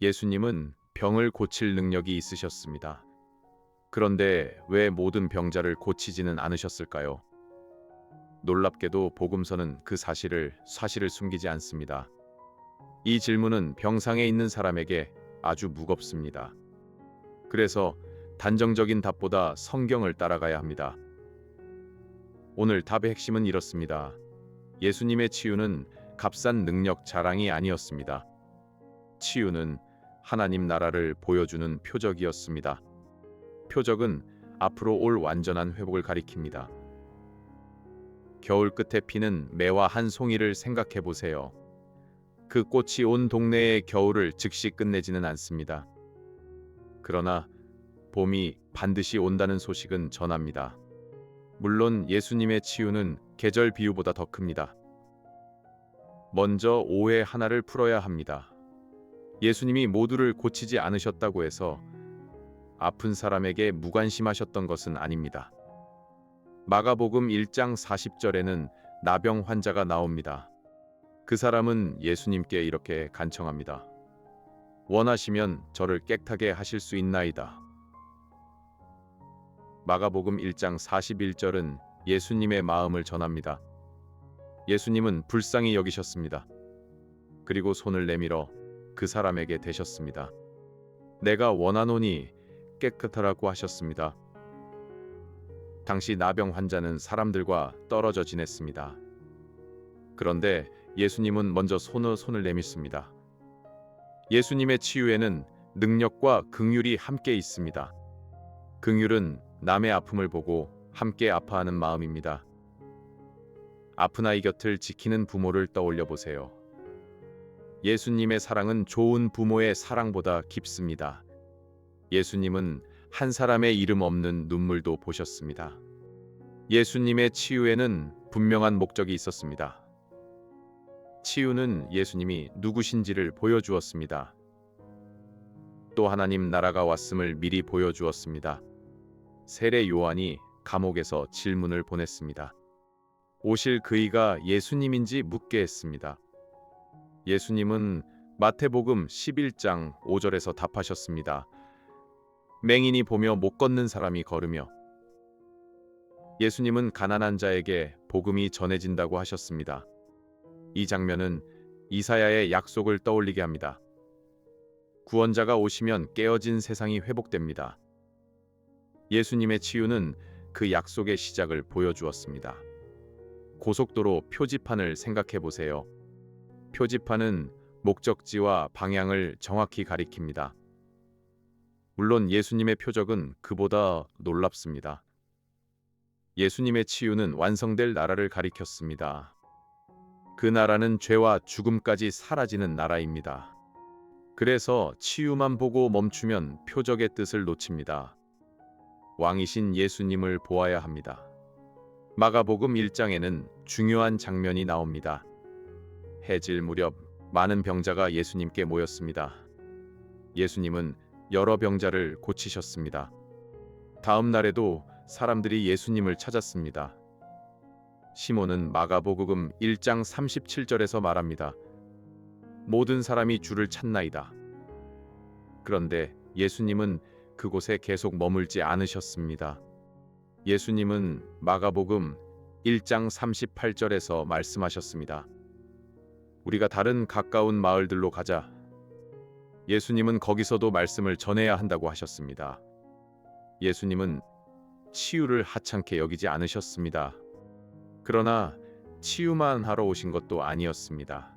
예수님은 병을 고칠 능력이 있으셨습니다. 그런데 왜 모든 병자를 고치지는 않으셨을까요? 놀랍게도 복음서는 그 사실을 숨기지 않습니다. 이 질문은 병상에 있는 사람에게 아주 무겁습니다. 그래서 단정적인 답보다 성경을 따라가야 합니다. 오늘 답의 핵심은 이렇습니다. 예수님의 치유는 값싼 능력 자랑이 아니었습니다. 치유는 하나님 나라를 보여주는 표적이었습니다. 표적은 앞으로 올 완전한 회복을 가리킵니다. 겨울 끝에 피는 매화 한 송이를 생각해 보세요. 그 꽃이 온 동네의 겨울을 즉시 끝내지는 않습니다. 그러나 봄이 반드시 온다는 소식은 전합니다. 물론 예수님의 치유는 계절 비유보다 더 큽니다. 먼저 오해 하나를 풀어야 합니다. 예수님이 모두를 고치지 않으셨다고 해서 아픈 사람에게 무관심하셨던 것은 아닙니다. 마가복음 1장 40절에는 나병 환자가 나옵니다. 그 사람은 예수님께 이렇게 간청합니다. 원하시면 저를 깨끗하게 하실 수 있나이다. 마가복음 1장 41절은 예수님의 마음을 전합니다. 예수님은 불쌍히 여기셨습니다. 그리고 손을 내밀어 그 사람에게 대셨습니다. 내가 원하노니 깨끗하라고 하셨습니다. 당시 나병 환자는 사람들과 떨어져 지냈습니다. 그런데 예수님은 먼저 손을 내밀습니다. 예수님의 치유에는 능력과 긍휼이 함께 있습니다. 긍휼은 남의 아픔을 보고 함께 아파하는 마음입니다. 아픈 아이 곁을 지키는 부모를 떠올려 보세요. 예수님의 사랑은 좋은 부모의 사랑보다 깊습니다. 예수님은 한 사람의 이름 없는 눈물도 보셨습니다. 예수님의 치유에는 분명한 목적이 있었습니다. 치유는 예수님이 누구신지를 보여주었습니다. 또 하나님 나라가 왔음을 미리 보여주었습니다. 세례 요한이 감옥에서 질문을 보냈습니다. 오실 그이가 예수님인지 묻게 했습니다. 예수님은 마태복음 11장 5절에서 답하셨습니다. 맹인이 보며 못 걷는 사람이 걸으며. 예수님은 가난한 자에게 복음이 전해진다고 하셨습니다. 이 장면은 이사야의 약속을 떠올리게 합니다. 구원자가 오시면 깨어진 세상이 회복됩니다. 예수님의 치유는 그 약속의 시작을 보여주었습니다. 고속도로 표지판을 생각해 보세요. 표지판은 목적지와 방향을 정확히 가리킵니다. 물론 예수님의 표적은 그보다 놀랍습니다. 예수님의 치유는 완성될 나라를 가리켰습니다. 그 나라는 죄와 죽음까지 사라지는 나라입니다. 그래서 치유만 보고 멈추면 표적의 뜻을 놓칩니다. 왕이신 예수님을 보아야 합니다. 마가복음 1장에는 중요한 장면이 나옵니다. 해질 무렵 많은 병자가 예수님께 모였습니다. 예수님은 여러 병자를 고치셨습니다. 다음 날에도 사람들이 예수님을 찾았습니다. 시몬은 마가복음 1장 37절에서 말합니다. 모든 사람이 주를 찾나이다. 그런데 예수님은 그곳에 계속 머물지 않으셨습니다. 예수님은 마가복음 1장 38절에서 말씀하셨습니다. 우리가 다른 가까운 마을들로 가자. 예수님은 거기서도 말씀을 전해야 한다고 하셨습니다. 예수님은 치유를 하찮게 여기지 않으셨습니다. 그러나 치유만 하러 오신 것도 아니었습니다.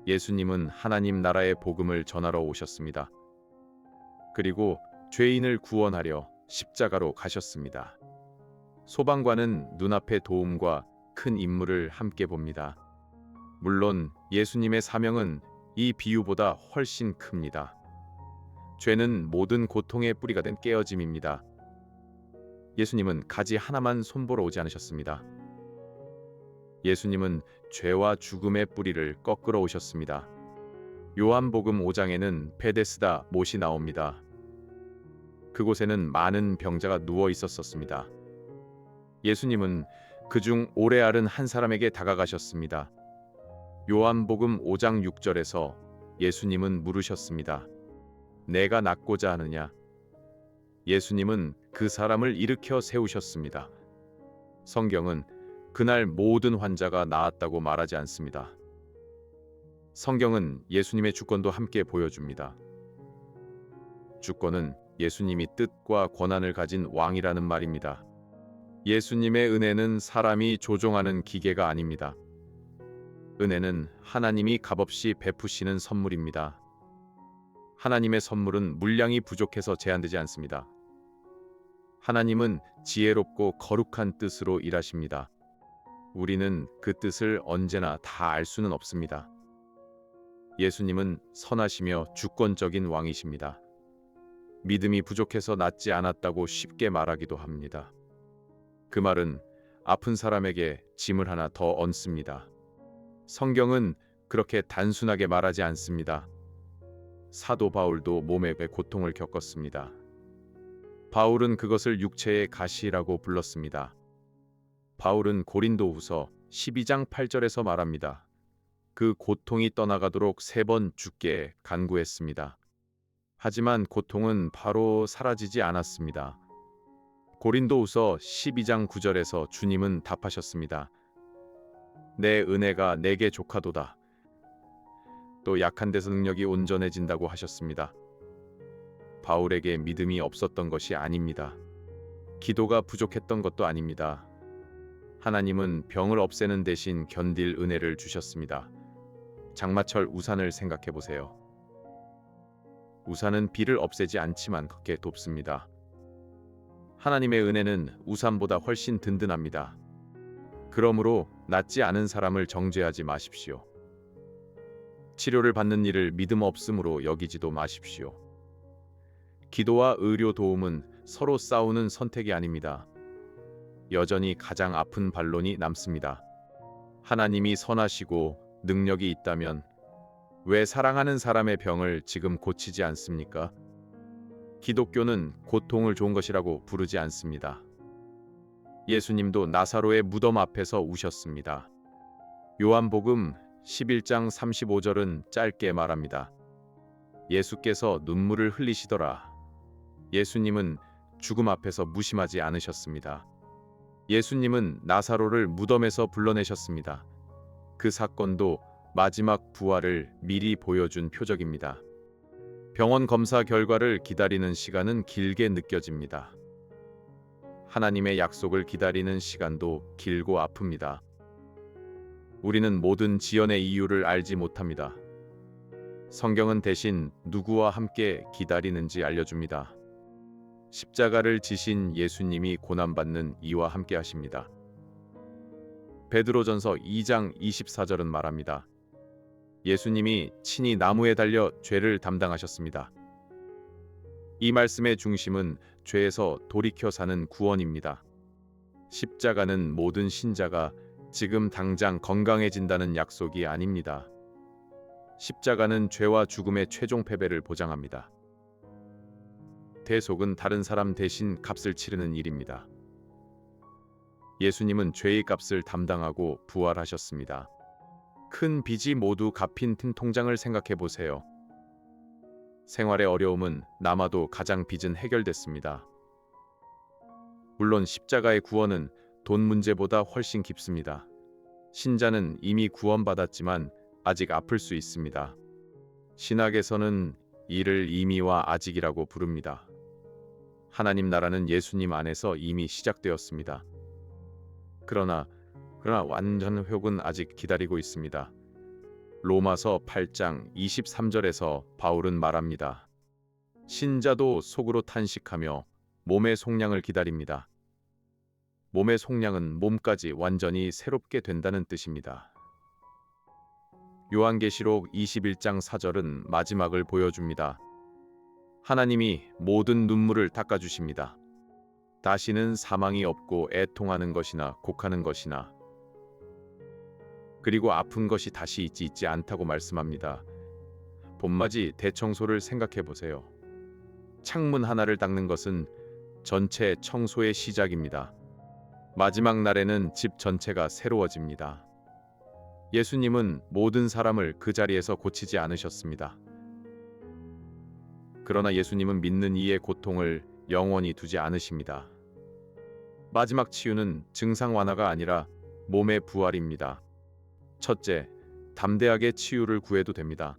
예수님은 하나님 나라의 복음을 전하러 오셨습니다. 그리고 죄인을 구원하려 십자가로 가셨습니다. 소방관은 눈앞의 도움과 큰 임무를 함께 봅니다. 물론 예수님의 사명은 이 비유보다 훨씬 큽니다. 죄는 모든 고통의 뿌리가 된 깨어짐입니다. 예수님은 가지 하나만 손보러 오지 않으셨습니다. 예수님은 죄와 죽음의 뿌리를 꺾으러 오셨습니다. 요한복음 5장에는 베데스다 못이 나옵니다. 그곳에는 많은 병자가 누워 있었습니다. 예수님은 그중 오래 앓은 한 사람에게 다가가셨습니다. 요한복음 5장 6절에서 예수님은 물으셨습니다. 내가 낫고자 하느냐? 예수님은 그 사람을 일으켜 세우셨습니다. 성경은 그날 모든 환자가 나았다고 말하지 않습니다. 성경은 예수님의 주권도 함께 보여줍니다. 주권은 예수님이 뜻과 권한을 가진 왕이라는 말입니다. 예수님의 은혜는 사람이 조종하는 기계가 아닙니다. 은혜는 하나님이 값없이 베푸시는 선물입니다. 하나님의 선물은 물량이 부족해서 제한되지 않습니다. 하나님은 지혜롭고 거룩한 뜻으로 일하십니다. 우리는 그 뜻을 언제나 다 알 수는 없습니다. 예수님은 선하시며 주권적인 왕이십니다. 믿음이 부족해서 낫지 않았다고 쉽게 말하기도 합니다. 그 말은 아픈 사람에게 짐을 하나 더 얹습니다. 성경은 그렇게 단순하게 말하지 않습니다. 사도 바울도 몸의 고통을 겪었습니다. 바울은 그것을 육체의 가시라고 불렀습니다. 바울은 고린도후서 12장 8절에서 말합니다. 그 고통이 떠나가도록 3번 주께 간구했습니다. 하지만 고통은 바로 사라지지 않았습니다. 고린도후서 12장 9절에서 주님은 답하셨습니다. 내 은혜가 내게 족하도다. 또 약한 데서 능력이 온전해진다고 하셨습니다. 바울에게 믿음이 없었던 것이 아닙니다. 기도가 부족했던 것도 아닙니다. 하나님은 병을 없애는 대신 견딜 은혜를 주셨습니다. 장마철 우산을 생각해 보세요. 우산은 비를 없애지 않지만 그렇게 돕습니다. 하나님의 은혜는 우산보다 훨씬 든든합니다. 그러므로 낫지 않은 사람을 정죄하지 마십시오. 치료를 받는 일을 믿음 없음으로 여기지도 마십시오. 기도와 의료 도움은 서로 싸우는 선택이 아닙니다. 여전히 가장 아픈 반론이 남습니다. 하나님이 선하시고 능력이 있다면 왜 사랑하는 사람의 병을 지금 고치지 않습니까? 기독교는 고통을 좋은 것이라고 부르지 않습니다. 예수님도 나사로의 무덤 앞에서 우셨습니다. 요한복음 11장 35절은 짧게 말합니다. 예수께서 눈물을 흘리시더라. 예수님은 죽음 앞에서 무심하지 않으셨습니다. 예수님은 나사로를 무덤에서 불러내셨습니다. 그 사건도 마지막 부활을 미리 보여준 표적입니다. 병원 검사 결과를 기다리는 시간은 길게 느껴집니다. 하나님의 약속을 기다리는 시간도 길고 아픕니다. 우리는 모든 지연의 이유를 알지 못합니다. 성경은 대신 누구와 함께 기다리는지 알려줍니다. 십자가를 지신 예수님이 고난받는 이와 함께 하십니다. 베드로전서 2장 24절은 말합니다. 예수님이 친히 나무에 달려 죄를 담당하셨습니다. 이 말씀의 중심은 죄에서 돌이켜 사는 구원입니다. 십자가는 모든 신자가 지금 당장 건강해진다는 약속이 아닙니다. 십자가는 죄와 죽음의 최종 패배를 보장합니다. 대속은 다른 사람 대신 값을 치르는 일입니다. 예수님은 죄의 값을 담당하고 부활하셨습니다. 큰 빚이 모두 갚인 통장을 생각해 보세요. 생활의 어려움은 남아도 가장 빚은 해결됐습니다. 물론 십자가의 구원은 돈 문제보다 훨씬 깊습니다. 신자는 이미 구원받았지만 아직 아플 수 있습니다. 신학에서는 이를 이미와 아직이라고 부릅니다. 하나님 나라는 예수님 안에서 이미 시작되었습니다. 그러나 완전 회복은 아직 기다리고 있습니다. 로마서 8장 23절에서 바울은 말합니다. 신자도 속으로 탄식하며 몸의 속량을 기다립니다. 몸의 속량은 몸까지 완전히 새롭게 된다는 뜻입니다. 요한계시록 21장 4절은 마지막을 보여줍니다. 하나님이 모든 눈물을 닦아주십니다. 다시는 사망이 없고 애통하는 것이나 곡하는 것이나 그리고 아픈 것이 다시 있지 않다고 말씀합니다. 봄맞이 대청소를 생각해 보세요. 창문 하나를 닦는 것은 전체 청소의 시작입니다. 마지막 날에는 집 전체가 새로워집니다. 예수님은 모든 사람을 그 자리에서 고치지 않으셨습니다. 그러나 예수님은 믿는 이의 고통을 영원히 두지 않으십니다. 마지막 치유는 증상 완화가 아니라 몸의 부활입니다. 첫째, 담대하게 치유를 구해도 됩니다.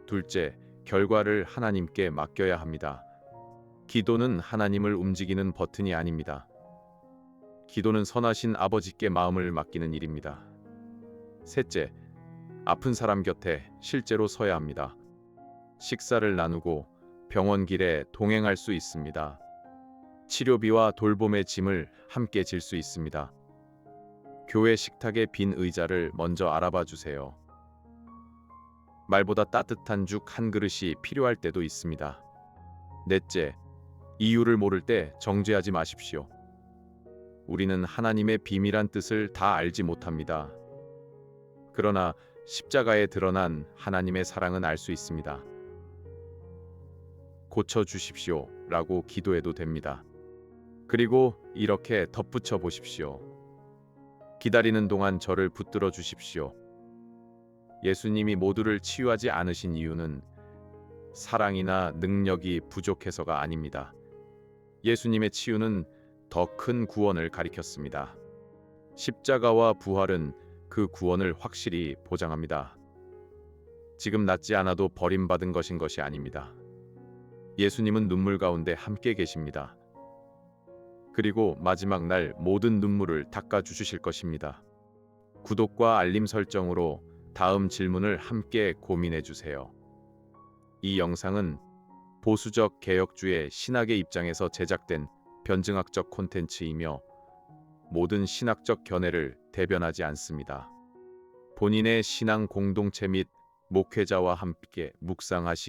둘째, 결과를 하나님께 맡겨야 합니다. 기도는 하나님을 움직이는 버튼이 아닙니다. 기도는 선하신 아버지께 마음을 맡기는 일입니다. 셋째, 아픈 사람 곁에 실제로 서야 합니다. 식사를 나누고 병원 길에 동행할 수 있습니다. 치료비와 돌봄의 짐을 함께 질 수 있습니다. 교회 식탁의 빈 의자를 먼저 알아봐 주세요. 말보다 따뜻한 죽 한 그릇이 필요할 때도 있습니다. 넷째, 이유를 모를 때 정죄하지 마십시오. 우리는 하나님의 비밀한 뜻을 다 알지 못합니다. 그러나 십자가에 드러난 하나님의 사랑은 알 수 있습니다. 고쳐 주십시오 라고 기도해도 됩니다. 그리고 이렇게 덧붙여 보십시오. 기다리는 동안 저를 붙들어 주십시오. 예수님이 모두를 치유하지 않으신 이유는 사랑이나 능력이 부족해서가 아닙니다. 예수님의 치유는 더 큰 구원을 가리켰습니다. 십자가와 부활은 그 구원을 확실히 보장합니다. 지금 낫지 않아도 버림받은 것이 아닙니다. 예수님은 눈물 가운데 함께 계십니다. 그리고 마지막 날 모든 눈물을 닦아 주실 것입니다. 구독과 알림 설정으로 다음 질문을 함께 고민해 주세요. 이 영상은 보수적 개혁주의 신학의 입장에서 제작된 변증학적 콘텐츠이며 모든 신학적 견해를 대변하지 않습니다. 본인의 신앙 공동체 및 목회자와 함께 묵상하시기